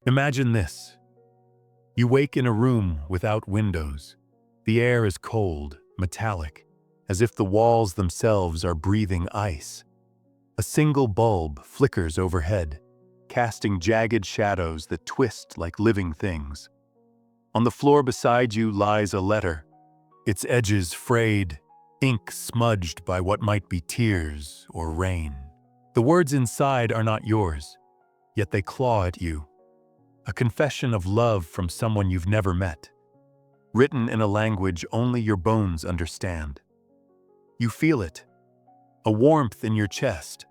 Imagine this. You wake in a room without windows. The air is cold, metallic, as if the walls themselves are breathing ice. A single bulb flickers overhead, casting jagged shadows that twist like living things. On the floor beside you lies a letter, its edges frayed, ink smudged by what might be tears or rain. The words inside are not yours, yet they claw at you. A confession of love from someone you've never met, written in a language only your bones understand. You feel it, a warmth in your chest,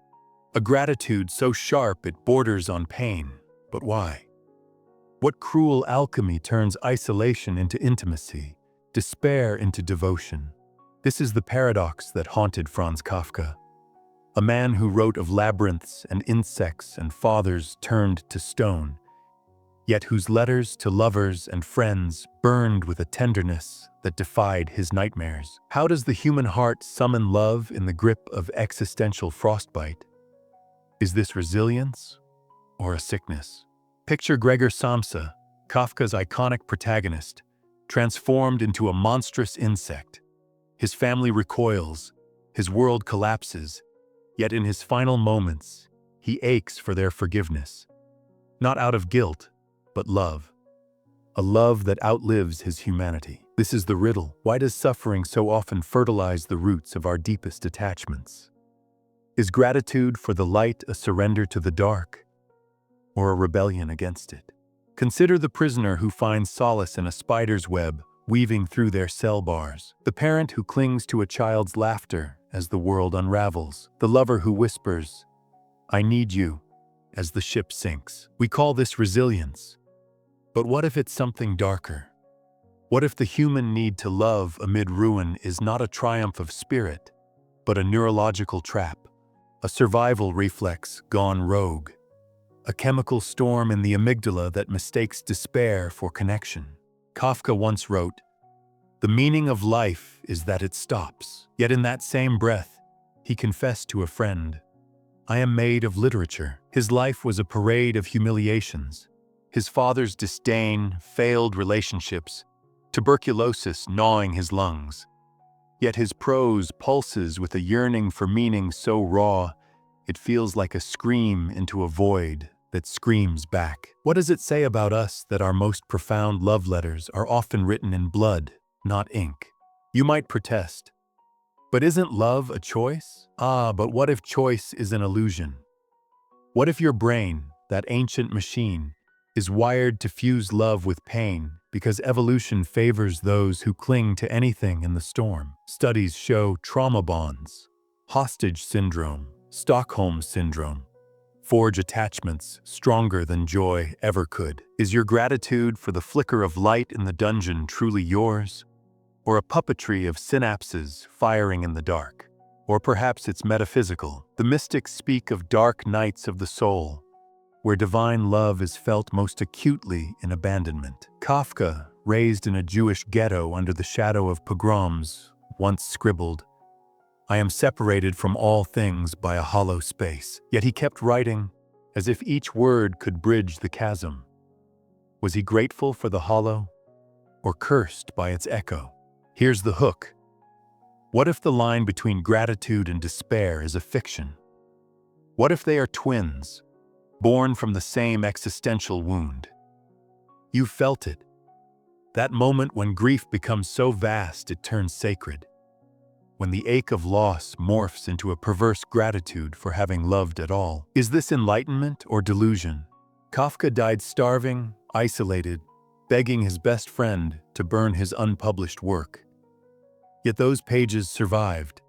a gratitude so sharp it borders on pain. But why? What cruel alchemy turns isolation into intimacy, despair into devotion? This is the paradox that haunted Franz Kafka, a man who wrote of labyrinths and insects and fathers turned to stone, yet whose letters to lovers and friends burned with a tenderness that defied his nightmares. How does the human heart summon love in the grip of existential frostbite? Is this resilience or a sickness? Picture Gregor Samsa, Kafka's iconic protagonist, transformed into a monstrous insect. His family recoils, his world collapses, yet in his final moments, he aches for their forgiveness. Not out of guilt, but love. A love that outlives his humanity. This is the riddle. Why does suffering so often fertilize the roots of our deepest attachments? Is gratitude for the light a surrender to the dark, or a rebellion against it? Consider the prisoner who finds solace in a spider's web weaving through their cell bars, the parent who clings to a child's laughter as the world unravels, the lover who whispers, "I need you," as the ship sinks. We call this resilience. But what if it's something darker? What if the human need to love amid ruin is not a triumph of spirit, but a neurological trap, a survival reflex gone rogue, a chemical storm in the amygdala that mistakes despair for connection? Kafka once wrote, "The meaning of life is that it stops." Yet in that same breath, he confessed to a friend, "I am made of literature." His life was a parade of humiliations. His father's disdain, failed relationships, tuberculosis gnawing his lungs. Yet his prose pulses with a yearning for meaning so raw, it feels like a scream into a void that screams back. What does it say about us that our most profound love letters are often written in blood, not ink? You might protest, but isn't love a choice? But what if choice is an illusion? What if your brain, that ancient machine, is wired to fuse love with pain because evolution favors those who cling to anything in the storm? Studies show trauma bonds, hostage syndrome, Stockholm syndrome, forge attachments stronger than joy ever could. Is your gratitude for the flicker of light in the dungeon truly yours? Or a puppetry of synapses firing in the dark? Or perhaps it's metaphysical. The mystics speak of dark nights of the soul, where divine love is felt most acutely in abandonment. Kafka, raised in a Jewish ghetto under the shadow of pogroms, once scribbled, "I am separated from all things by a hollow space." Yet he kept writing, as if each word could bridge the chasm. Was he grateful for the hollow, or cursed by its echo? Here's the hook. What if the line between gratitude and despair is a fiction? What if they are twins, born from the same existential wound? You felt it. That moment when grief becomes so vast it turns sacred. When the ache of loss morphs into a perverse gratitude for having loved at all. Is this enlightenment or delusion? Kafka died starving, isolated, begging his best friend to burn his unpublished work. Yet those pages survived,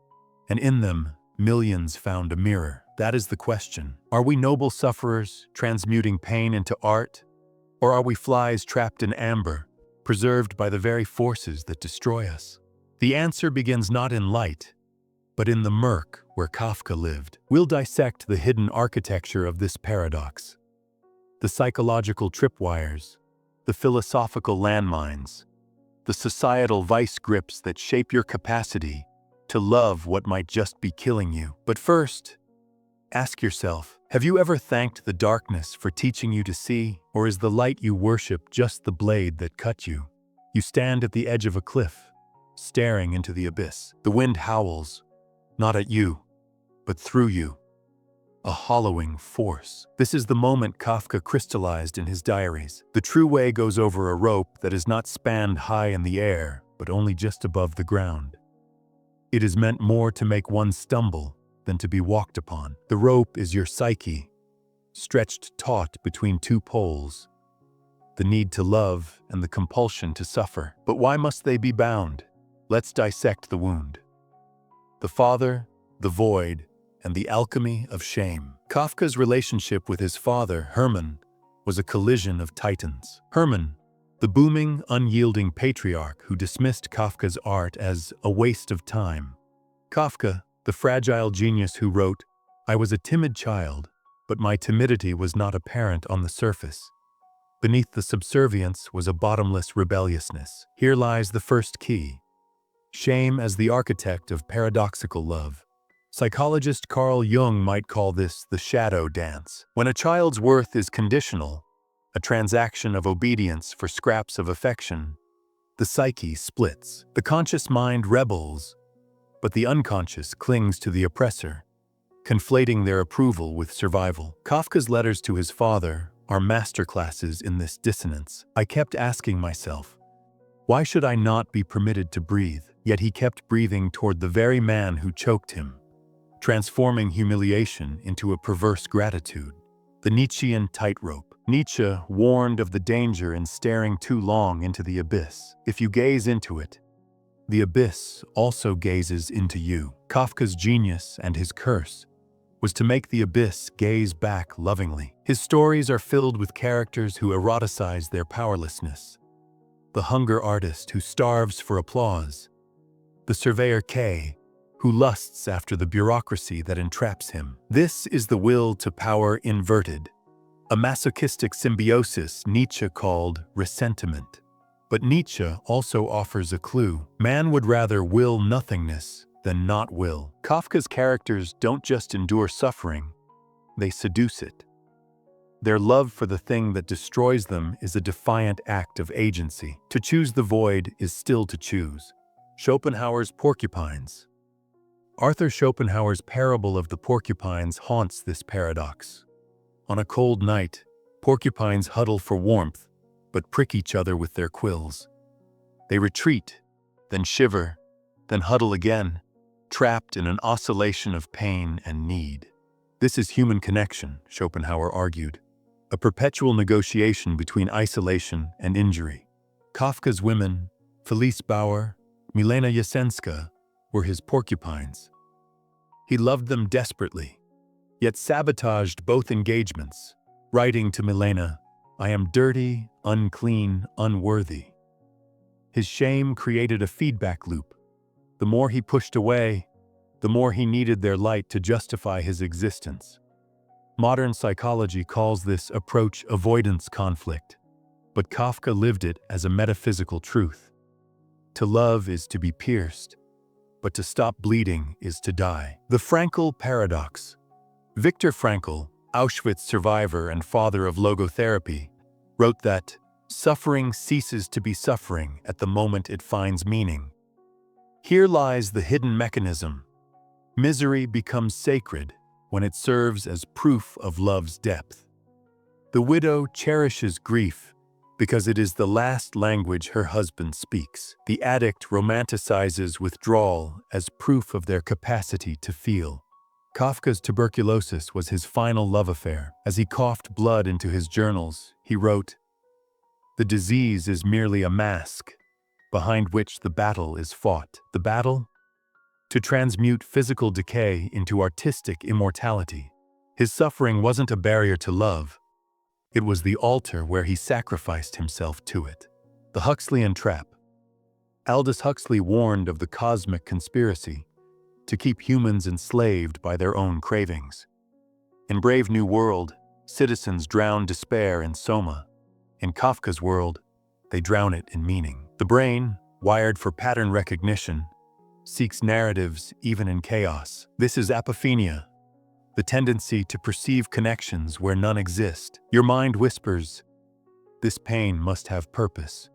and in them, millions found a mirror. That is the question. Are we noble sufferers, transmuting pain into art? Or are we flies trapped in amber, preserved by the very forces that destroy us? The answer begins not in light, but in the murk where Kafka lived. We'll dissect the hidden architecture of this paradox, the psychological tripwires, the philosophical landmines, the societal vice grips that shape your capacity to love what might just be killing you. But first, ask yourself, Have you ever thanked the darkness for teaching you to see, or is the light you worship just the blade that cut you? You stand at the edge of a cliff, staring into the abyss. The wind howls, not at you, but through you. A hollowing force. This is the moment Kafka crystallized in his diaries. The true way goes over a rope that is not spanned high in the air, but only just above the ground. It is meant more to make one stumble than to be walked upon. The rope is your psyche, stretched taut between two poles, the need to love and the compulsion to suffer. But why must they be bound? Let's dissect the wound. The father, the void, and the alchemy of shame. Kafka's relationship with his father, Hermann, was a collision of titans. Hermann, the booming, unyielding patriarch who dismissed Kafka's art as a waste of time. Kafka, the fragile genius who wrote, "I was a timid child, but my timidity was not apparent on the surface. Beneath the subservience was a bottomless rebelliousness." Here lies the first key. Shame as the architect of paradoxical love. Psychologist Carl Jung might call this the shadow dance. When a child's worth is conditional, a transaction of obedience for scraps of affection, the psyche splits. The conscious mind rebels, but the unconscious clings to the oppressor, conflating their approval with survival. Kafka's letters to his father are masterclasses in this dissonance. I kept asking myself, why should I not be permitted to breathe? Yet he kept breathing toward the very man who choked him, transforming humiliation into a perverse gratitude. The Nietzschean tightrope. Nietzsche warned of the danger in staring too long into the abyss. If you gaze into it, the abyss also gazes into you. Kafka's genius and his curse was to make the abyss gaze back lovingly. His stories are filled with characters who eroticize their powerlessness. The hunger artist who starves for applause. The surveyor K, who lusts after the bureaucracy that entraps him. This is the will to power inverted, a masochistic symbiosis Nietzsche called ressentiment. But Nietzsche also offers a clue. Man would rather will nothingness than not will. Kafka's characters don't just endure suffering, they seduce it. Their love for the thing that destroys them is a defiant act of agency. To choose the void is still to choose. Schopenhauer's Porcupines. Arthur Schopenhauer's parable of the porcupines haunts this paradox. On a cold night, porcupines huddle for warmth, but prick each other with their quills. They retreat, then shiver, then huddle again, trapped in an oscillation of pain and need. This is human connection, Schopenhauer argued, a perpetual negotiation between isolation and injury. Kafka's women, Felice Bauer, Milena Jasenska, were his porcupines. He loved them desperately, yet sabotaged both engagements, writing to Milena, "I am dirty, unclean, unworthy." His shame created a feedback loop. The more he pushed away, the more he needed their light to justify his existence. Modern psychology calls this approach avoidance conflict, but Kafka lived it as a metaphysical truth. To love is to be pierced, but to stop bleeding is to die. The Frankl paradox. Viktor Frankl, Auschwitz survivor and father of logotherapy, wrote that suffering ceases to be suffering at the moment it finds meaning. Here lies the hidden mechanism. Misery becomes sacred when it serves as proof of love's depth. The widow cherishes grief because it is the last language her husband speaks. The addict romanticizes withdrawal as proof of their capacity to feel. Kafka's tuberculosis was his final love affair. As he coughed blood into his journals, he wrote, "The disease is merely a mask, behind which the battle is fought." The battle? To transmute physical decay into artistic immortality. His suffering wasn't a barrier to love. It was the altar where he sacrificed himself to it. The Huxleyan trap. Aldous Huxley warned of the cosmic conspiracy to keep humans enslaved by their own cravings. In Brave New World, citizens drown despair in soma. In Kafka's world, they drown it in meaning. The brain, wired for pattern recognition, seeks narratives even in chaos. This is apophenia, the tendency to perceive connections where none exist. Your mind whispers, "This pain must have purpose.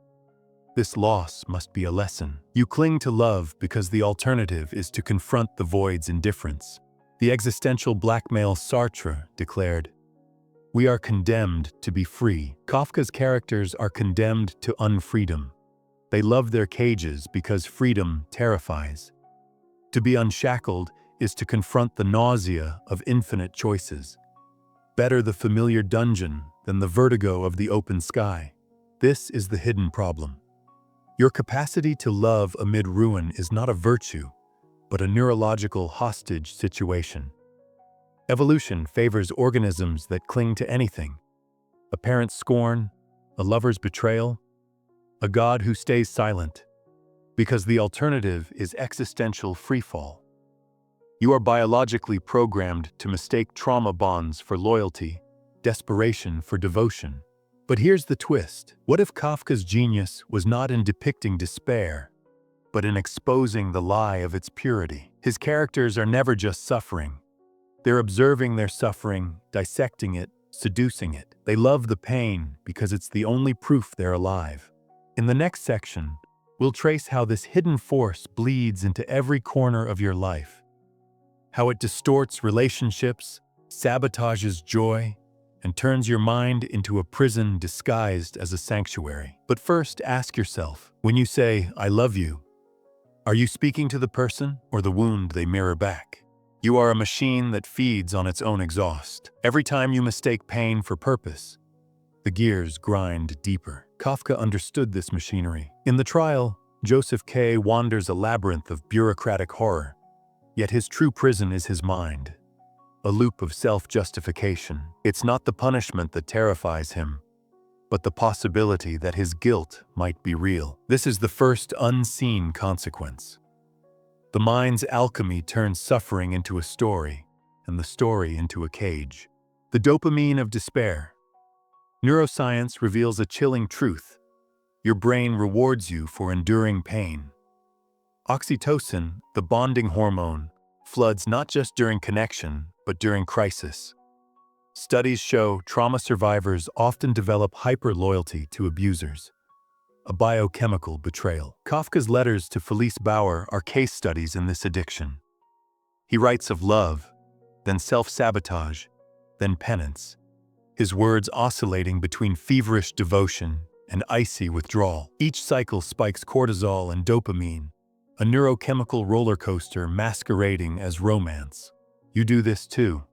This loss must be a lesson." You cling to love because the alternative is to confront the void's indifference. The existential blackmail Sartre declared, "We are condemned to be free." Kafka's characters are condemned to unfreedom. They love their cages because freedom terrifies. To be unshackled is to confront the nausea of infinite choices. Better the familiar dungeon than the vertigo of the open sky. This is the hidden problem. Your capacity to love amid ruin is not a virtue, but a neurological hostage situation. Evolution favors organisms that cling to anything. A parent's scorn, a lover's betrayal, a god who stays silent, because the alternative is existential freefall. You are biologically programmed to mistake trauma bonds for loyalty, desperation for devotion. But here's the twist. What if Kafka's genius was not in depicting despair, but in exposing the lie of its purity? His characters are never just suffering. They're observing their suffering, dissecting it, seducing it. They love the pain because it's the only proof they're alive. In the next section, we'll trace how this hidden force bleeds into every corner of your life. How it distorts relationships, sabotages joy, and turns your mind into a prison disguised as a sanctuary. But first, ask yourself, when you say, "I love you," are you speaking to the person or the wound they mirror back? You are a machine that feeds on its own exhaust. Every time you mistake pain for purpose, the gears grind deeper. Kafka understood this machinery. In the trial, Joseph K. wanders a labyrinth of bureaucratic horror, yet his true prison is his mind. A loop of self-justification. It's not the punishment that terrifies him, but the possibility that his guilt might be real. This is the first unseen consequence. The mind's alchemy turns suffering into a story, and the story into a cage. The dopamine of despair. Neuroscience reveals a chilling truth. Your brain rewards you for enduring pain. Oxytocin, the bonding hormone, floods not just during connection, but during crisis. Studies show trauma survivors often develop hyper-loyalty to abusers, a biochemical betrayal. Kafka's letters to Felice Bauer are case studies in this addiction. He writes of love, then self-sabotage, then penance, his words oscillating between feverish devotion and icy withdrawal. Each cycle spikes cortisol and dopamine, a neurochemical roller coaster masquerading as romance. You do this too.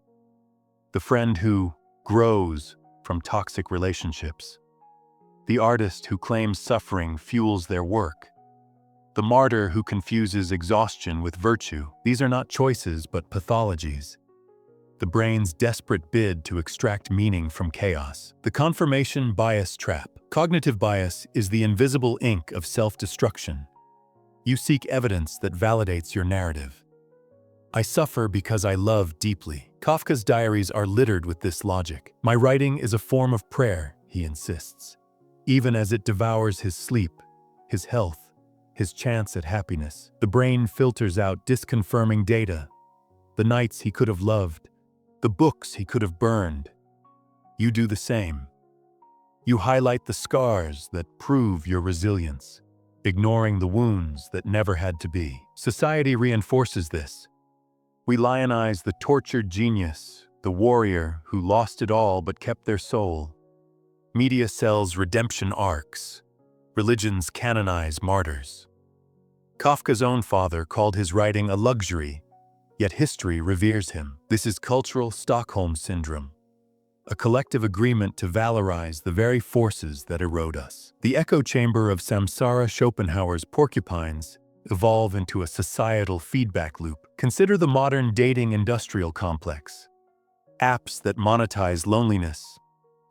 The friend who grows from toxic relationships. The artist who claims suffering fuels their work. The martyr who confuses exhaustion with virtue. These are not choices but pathologies. The brain's desperate bid to extract meaning from chaos. The confirmation bias trap. Cognitive bias is the invisible ink of self-destruction. You seek evidence that validates your narrative. I suffer because I love deeply. Kafka's diaries are littered with this logic. My writing is a form of prayer, he insists, even as it devours his sleep, his health, his chance at happiness. The brain filters out disconfirming data, the nights he could have loved, the books he could have burned. You do the same. You highlight the scars that prove your resilience, ignoring the wounds that never had to be. Society reinforces this. We lionize the tortured genius, the warrior who lost it all but kept their soul. Media sells redemption arcs. Religions canonize martyrs. Kafka's own father called his writing a luxury, yet history reveres him. This is cultural Stockholm syndrome, a collective agreement to valorize the very forces that erode us. The echo chamber of Samsara Schopenhauer's porcupines evolve into a societal feedback loop. Consider the modern dating industrial complex. Apps that monetize loneliness,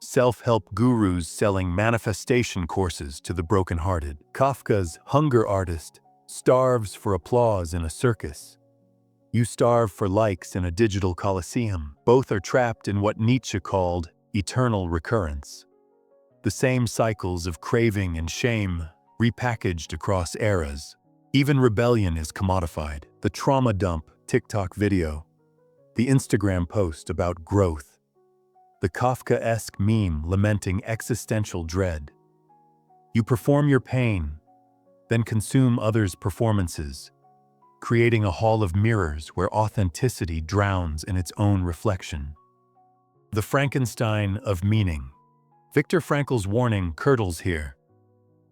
self-help gurus selling manifestation courses to the brokenhearted. Kafka's hunger artist starves for applause in a circus. You starve for likes in a digital coliseum. Both are trapped in what Nietzsche called eternal recurrence. The same cycles of craving and shame repackaged across eras. Even rebellion is commodified. The trauma dump TikTok video the Instagram post about growth, the Kafkaesque meme lamenting existential dread. You perform your pain, then consume others' performances, creating a hall of mirrors where authenticity drowns in its own reflection. The Frankenstein of meaning. Viktor Frankl's warning curdles here.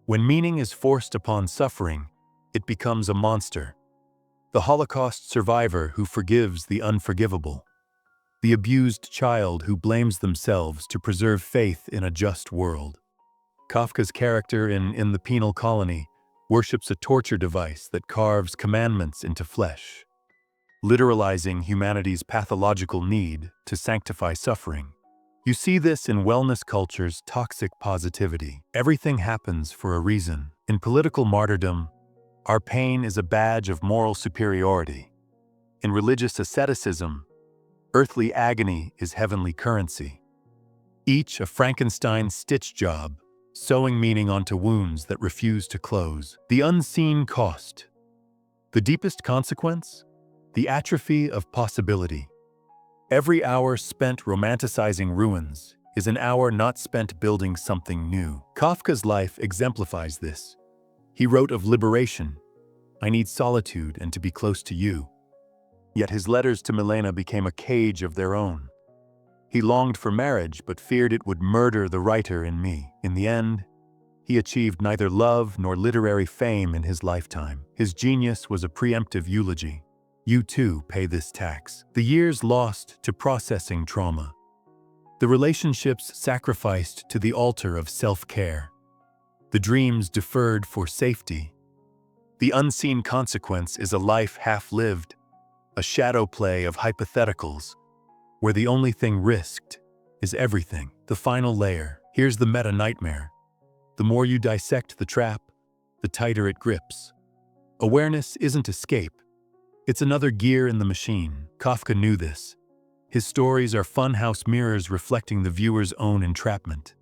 When meaning is forced upon suffering, it becomes a monster. The Holocaust survivor who forgives the unforgivable. The abused child who blames themselves to preserve faith in a just world. Kafka's character in The Penal Colony worships a torture device that carves commandments into flesh, literalizing humanity's pathological need to sanctify suffering. You see this in wellness culture's toxic positivity. Everything happens for a reason. In political martyrdom, our pain is a badge of moral superiority. In religious asceticism, earthly agony is heavenly currency. Each a Frankenstein stitch job, sewing meaning onto wounds that refuse to close. The unseen cost. The deepest consequence? The atrophy of possibility. Every hour spent romanticizing ruins is an hour not spent building something new. Kafka's life exemplifies this. He wrote of liberation, "I need solitude and to be close to you." Yet his letters to Milena became a cage of their own. He longed for marriage but feared it would murder the writer in me. In the end, he achieved neither love nor literary fame in his lifetime. His genius was a preemptive eulogy. You too pay this tax. The years lost to processing trauma. The relationships sacrificed to the altar of self-care. The dreams deferred for safety. The unseen consequence is a life half-lived, a shadow play of hypotheticals, where the only thing risked is everything. The final layer. Here's the meta-nightmare. The more you dissect the trap, the tighter it grips. Awareness isn't escape. It's another gear in the machine. Kafka knew this. His stories are funhouse mirrors reflecting the viewer's own entrapment.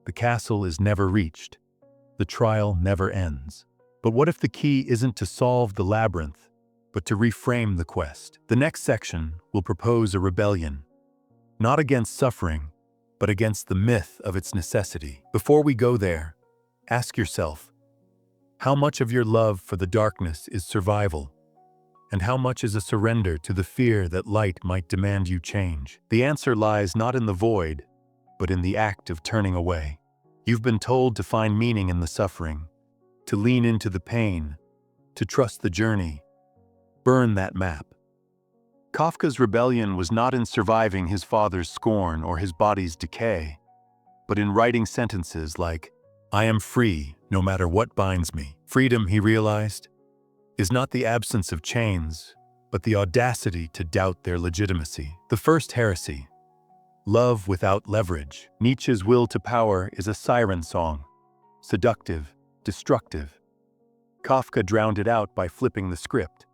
The castle is never reached. The trial never ends. But what if the key isn't to solve the labyrinth, but to reframe the quest? The next section will propose a rebellion, not against suffering, but against the myth of its necessity. Before we go there, ask yourself, how much of your love for the darkness is survival, and how much is a surrender to the fear that light might demand you change? The answer lies not in the void, but in the act of turning away. You've been told to find meaning in the suffering, to lean into the pain, to trust the journey. Burn that map. Kafka's rebellion was not in surviving his father's scorn or his body's decay, but in writing sentences like, "I am free, no matter what binds me." Freedom, he realized, is not the absence of chains, but the audacity to doubt their legitimacy. The first heresy, love without leverage. Nietzsche's will to power is a siren song, seductive, destructive. Kafka drowned it out by flipping the script.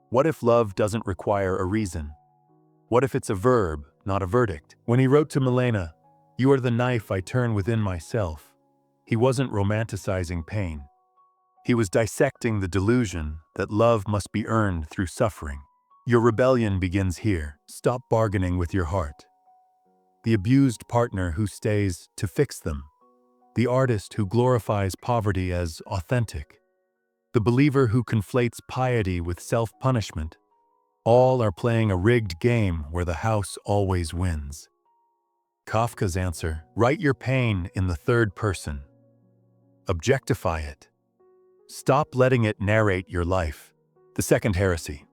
What if love doesn't require a reason? What if it's a verb, not a verdict? When he wrote to Milena, "You are the knife I turn within myself," he wasn't romanticizing pain. He was dissecting the delusion that love must be earned through suffering. Your rebellion begins here. Stop bargaining with your heart. The abused partner who stays to fix them. The artist who glorifies poverty as authentic. The believer who conflates piety with self-punishment. All are playing a rigged game where the house always wins. Kafka's answer, write your pain in the third person. Objectify it. Stop letting it narrate your life. The second heresy.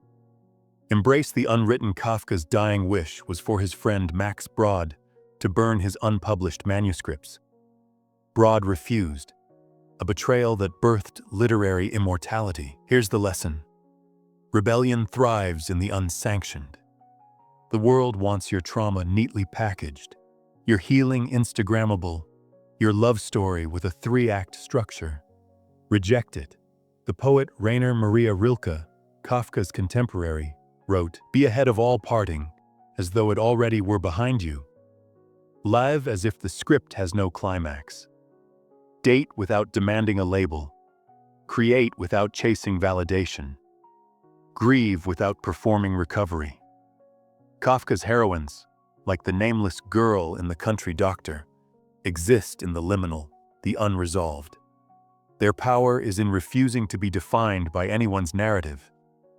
Embrace the unwritten. Kafka's dying wish was for his friend Max Brod to burn his unpublished manuscripts. Brod refused, a betrayal that birthed literary immortality. Here's the lesson. Rebellion thrives in the unsanctioned. The world wants your trauma neatly packaged, your healing Instagrammable, your love story with a 3-act structure. Reject it. The poet Rainer Maria Rilke, Kafka's contemporary, wrote, "Be ahead of all parting, as though it already were behind you. Live as if the script has no climax. Date without demanding a label. Create without chasing validation. Grieve without performing recovery." Kafka's heroines, like the nameless girl in The Country Doctor, exist in the liminal, the unresolved. Their power is in refusing to be defined by anyone's narrative,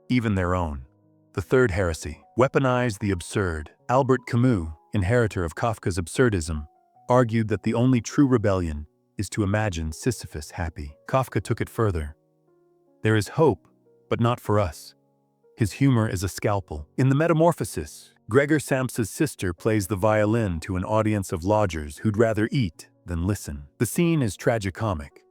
even their own. The third heresy, weaponize the absurd. Albert Camus, inheritor of Kafka's absurdism, argued that the only true rebellion is to imagine Sisyphus happy. Kafka took it further. There is hope, but not for us. His humor is a scalpel. In The Metamorphosis, Gregor Samsa's sister plays the violin to an audience of lodgers who'd rather eat than listen. The scene is tragicomic,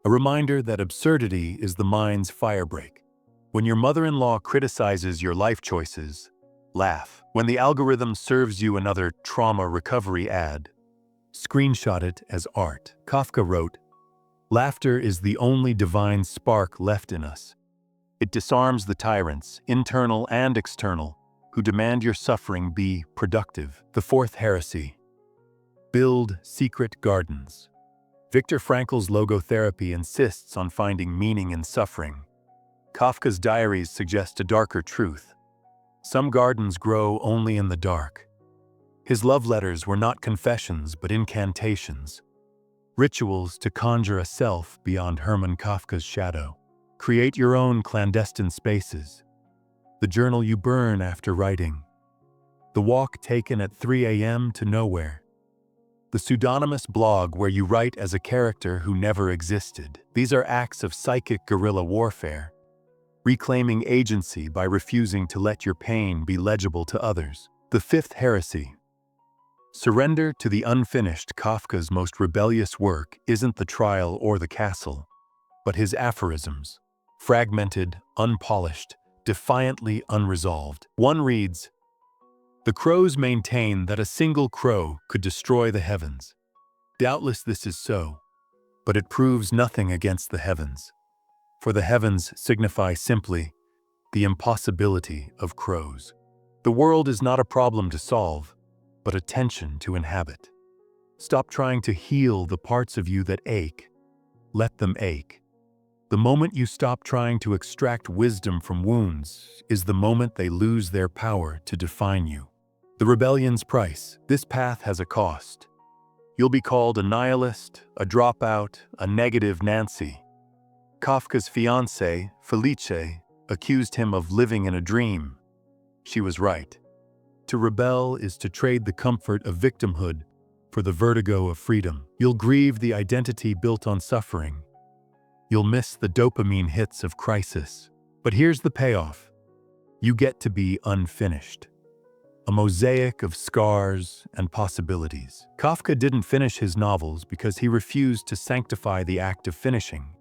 a reminder that absurdity is the mind's firebreak. When your mother-in-law criticizes your life choices, laugh. When the algorithm serves you another trauma recovery ad, screenshot it as art. Kafka wrote, "Laughter is the only divine spark left in us. It disarms the tyrants, internal and external, who demand your suffering be productive." The fourth heresy, build secret gardens. Viktor Frankl's logotherapy insists on finding meaning in suffering. Kafka's diaries suggest a darker truth. Some gardens grow only in the dark. His love letters were not confessions but incantations, rituals to conjure a self beyond Hermann Kafka's shadow. Create your own clandestine spaces. The journal you burn after writing. The walk taken at 3 a.m. to nowhere. The pseudonymous blog where you write as a character who never existed. These are acts of psychic guerrilla warfare, reclaiming agency by refusing to let your pain be legible to others. The fifth heresy, surrender to the unfinished. Kafka's most rebellious work isn't the trial or the castle, but his aphorisms, fragmented, unpolished, defiantly unresolved. One reads, "The crows maintain that a single crow could destroy the heavens. Doubtless this is so, but it proves nothing against the heavens, for the heavens signify simply the impossibility of crows. The world is not a problem to solve, but a tension to inhabit. Stop trying to heal the parts of you that ache. Let them ache. The moment you stop trying to extract wisdom from wounds is the moment they lose their power to define you." The rebellion's price. This path has a cost. You'll be called a nihilist, a dropout, a negative Nancy. Kafka's fiancée, Felice, accused him of living in a dream. She was right. To rebel is to trade the comfort of victimhood for the vertigo of freedom. You'll grieve the identity built on suffering. You'll miss the dopamine hits of crisis. But here's the payoff. You get to be unfinished. A mosaic of scars and possibilities. Kafka didn't finish his novels because he refused to sanctify the act of finishing.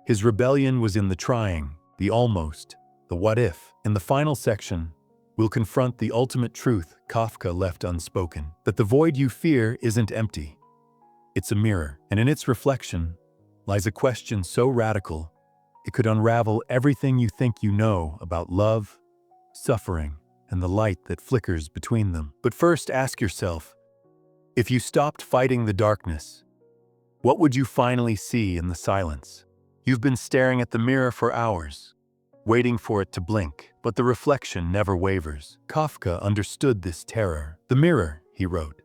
His rebellion was in the trying, the almost, the what if. In the final section, we'll confront the ultimate truth Kafka left unspoken, that the void you fear isn't empty. It's a mirror, and in its reflection lies a question so radical it could unravel everything you think you know about love, suffering, and the light that flickers between them. But first ask yourself, if you stopped fighting the darkness, what would you finally see in the silence? You've been staring at the mirror for hours, waiting for it to blink, but the reflection never wavers. Kafka understood this terror. The mirror, he wrote,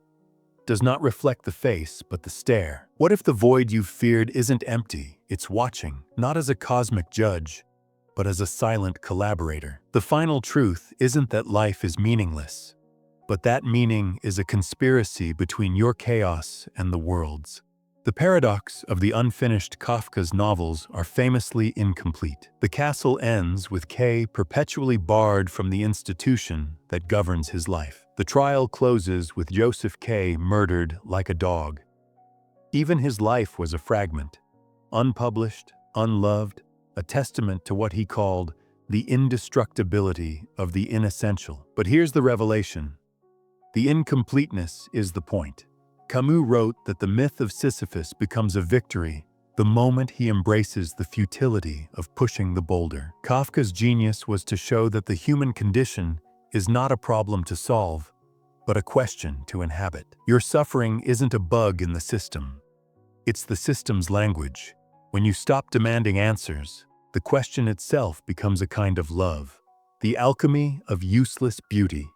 does not reflect the face, but the stare. What if the void you've feared isn't empty? It's watching, not as a cosmic judge, but as a silent collaborator. The final truth isn't that life is meaningless, but that meaning is a conspiracy between your chaos and the world's. The paradox of the unfinished Kafka's novels are famously incomplete. The castle ends with K perpetually barred from the institution that governs his life. The trial closes with Joseph K murdered like a dog. Even his life was a fragment, unpublished, unloved, a testament to what he called the indestructibility of the inessential. But here's the revelation. The incompleteness is the point. Camus wrote that the myth of Sisyphus becomes a victory the moment he embraces the futility of pushing the boulder. Kafka's genius was to show that the human condition is not a problem to solve, but a question to inhabit. Your suffering isn't a bug in the system. It's the system's language. When you stop demanding answers, the question itself becomes a kind of love, the alchemy of useless beauty.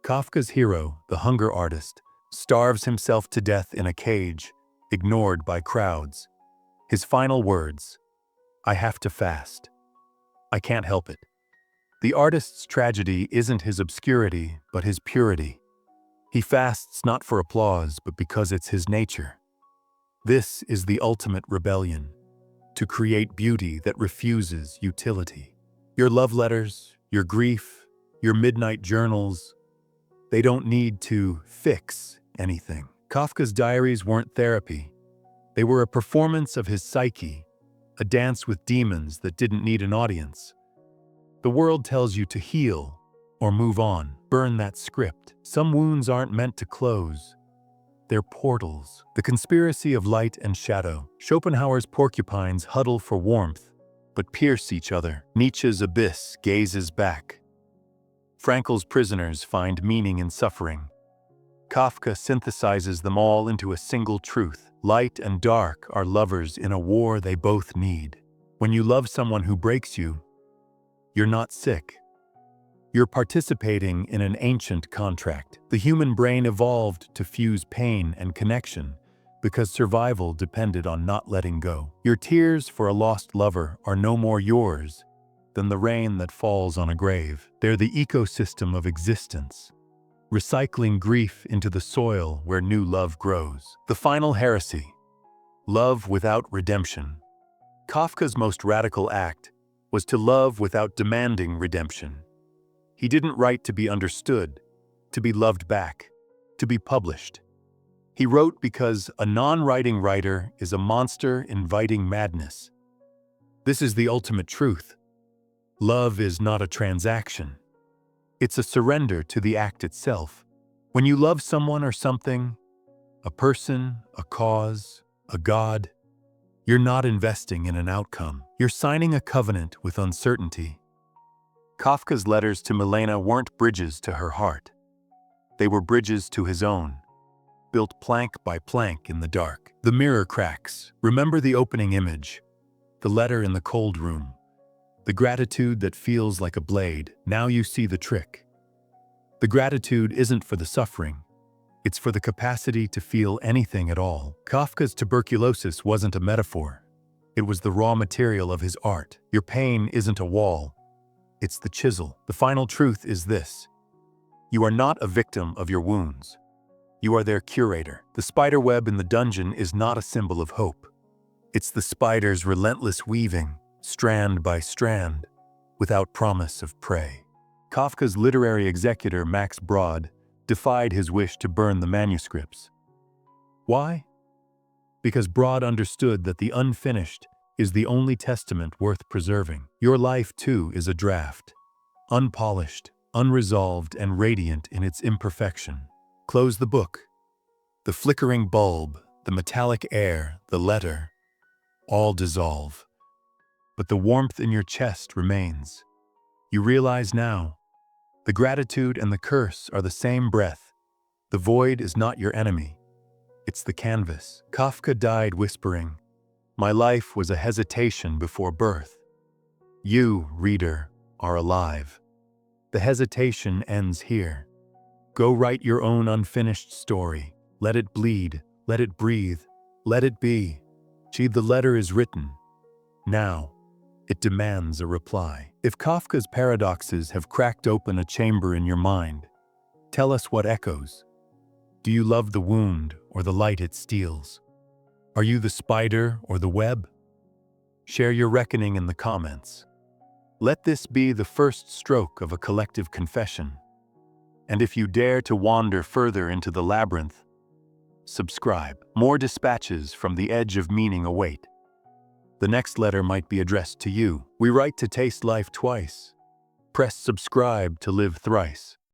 Kafka's hero, the hunger artist, starves himself to death in a cage, ignored by crowds. His final words, "I have to fast. I can't help it." The artist's tragedy isn't his obscurity, but his purity. He fasts not for applause, but because it's his nature. This is the ultimate rebellion, to create beauty that refuses utility. Your love letters, your grief, your midnight journals, they don't need to fix anything. Kafka's diaries weren't therapy. They were a performance of his psyche, a dance with demons that didn't need an audience. The world tells you to heal or move on. Burn that script. Some wounds aren't meant to close. They're portals. The conspiracy of light and shadow. Schopenhauer's porcupines huddle for warmth, but pierce each other. Nietzsche's abyss gazes back. Frankel's prisoners find meaning in suffering. Kafka synthesizes them all into a single truth. Light and dark are lovers in a war they both need. When you love someone who breaks you, you're not sick. You're participating in an ancient contract. The human brain evolved to fuse pain and connection because survival depended on not letting go. Your tears for a lost lover are no more yours than the rain that falls on a grave. They're the ecosystem of existence, recycling grief into the soil where new love grows. The final heresy, love without redemption. Kafka's most radical act was to love without demanding redemption. He didn't write to be understood, to be loved back, to be published. He wrote because a non-writing writer is a monster inviting madness. This is the ultimate truth. Love is not a transaction. It's a surrender to the act itself. When you love someone or something, a person, a cause, a god, you're not investing in an outcome. You're signing a covenant with uncertainty. Kafka's letters to Milena weren't bridges to her heart. They were bridges to his own, built plank by plank in the dark. The mirror cracks. Remember the opening image, the letter in the cold room, the gratitude that feels like a blade. Now you see the trick. The gratitude isn't for the suffering. It's for the capacity to feel anything at all. Kafka's tuberculosis wasn't a metaphor. It was the raw material of his art. Your pain isn't a wall. It's the chisel. The final truth is this: you are not a victim of your wounds. You are their curator. The spider web in the dungeon is not a symbol of hope. It's the spider's relentless weaving, strand by strand, without promise of prey. Kafka's literary executor, Max Brod, defied his wish to burn the manuscripts. Why? Because Brod understood that the unfinished is the only testament worth preserving. Your life, too, is a draft, unpolished, unresolved, and radiant in its imperfection. Close the book. The flickering bulb, the metallic air, the letter, all dissolve. But the warmth in your chest remains. You realize now, the gratitude and the curse are the same breath. The void is not your enemy. It's the canvas. Kafka died whispering, "My life was a hesitation before birth." You, reader, are alive. The hesitation ends here. Go write your own unfinished story. Let it bleed, let it breathe, let it be. The letter is written. Now, it demands a reply. If Kafka's paradoxes have cracked open a chamber in your mind, tell us what echoes. Do you love the wound or the light it steals? Are you the spider or the web? Share your reckoning in the comments. Let this be the first stroke of a collective confession. And if you dare to wander further into the labyrinth, subscribe. More dispatches from the edge of meaning await. The next letter might be addressed to you. We write to taste life twice. Press subscribe to live thrice.